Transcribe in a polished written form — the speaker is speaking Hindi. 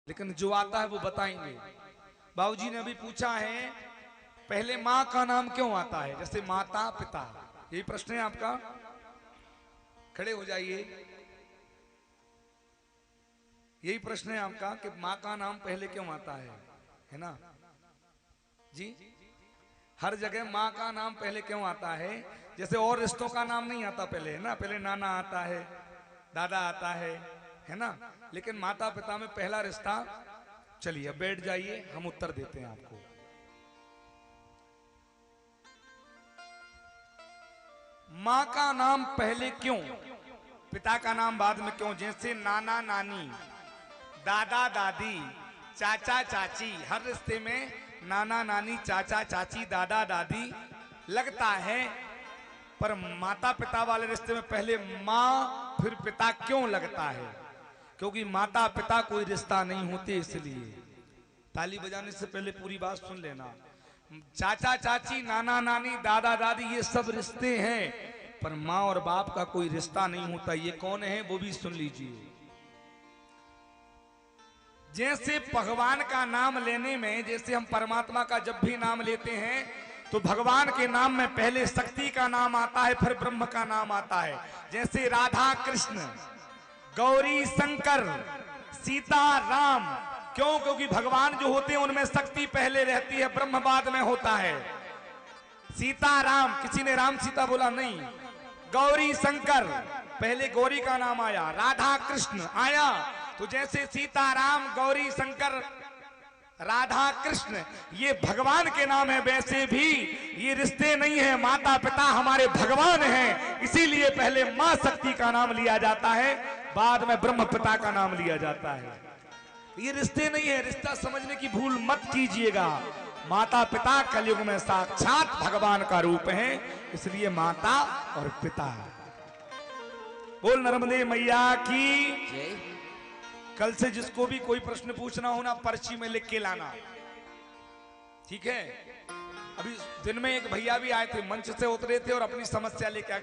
लेकिन जो आता है वो बताएंगे। बाबूजी ने अभी पूछा है पहले माँ का नाम क्यों आता है, जैसे माता पिता, यही प्रश्न है आपका। खड़े हो जाइए, यही प्रश्न है आपका कि माँ का नाम पहले क्यों आता है ना जी। हर जगह माँ का नाम पहले क्यों आता है, जैसे और रिश्तों का नाम नहीं आता पहले, है ना, पहले नाना आता है, दादा आता है ना, लेकिन माता पिता में पहला रिश्ता। चलिए अब बैठ जाइए, हम उत्तर देते हैं आपको। माँ का नाम पहले क्यों, पिता का नाम बाद में क्यों। जैसे नाना नानी, दादा दादी, चाचा चाची, हर रिश्ते में नाना नानी, चाचा चाची, दादा दादी लगता है, पर माता पिता वाले रिश्ते में पहले माँ फिर पिता क्यों लगता है, क्योंकि माता पिता कोई रिश्ता नहीं होते इसलिए। ताली बजाने से पहले पूरी बात सुन लेना। चाचा चाची, नाना नानी, दादा दादी, ये सब रिश्ते हैं, पर माँ और बाप का कोई रिश्ता नहीं होता। ये कौन है वो भी सुन लीजिए। जैसे भगवान का नाम लेने में, जैसे हम परमात्मा का जब भी नाम लेते हैं तो भगवान के नाम में पहले शक्ति का नाम आता है, फिर ब्रह्म का नाम आता है। जैसे राधा कृष्ण, गौरी शंकर, सीता राम, क्यों, क्योंकि भगवान जो होते हैं उनमें शक्ति पहले रहती है, ब्रह्म बाद में होता है। सीता राम, किसी ने राम सीता बोला नहीं। गौरी शंकर, पहले गौरी का नाम आया, राधा कृष्ण आया। तो जैसे सीता राम, गौरी शंकर, राधा कृष्ण, ये भगवान के नाम है, वैसे भी ये रिश्ते नहीं है, माता पिता हमारे भगवान हैं, इसीलिए पहले मां शक्ति का नाम लिया जाता है, बाद में ब्रह्म पिता का नाम लिया जाता है। ये रिश्ते नहीं है, रिश्ता समझने की भूल मत कीजिएगा। माता पिता कलयुग में साक्षात भगवान का रूप है, इसलिए माता और पिता। बोल नर्मदे मैया की। कल से जिसको भी कोई प्रश्न पूछना हो ना, पर्ची में लिख के लाना, ठीक है। अभी दिन में एक भैया भी आए थे, मंच से उतरे थे और अपनी समस्या लेकर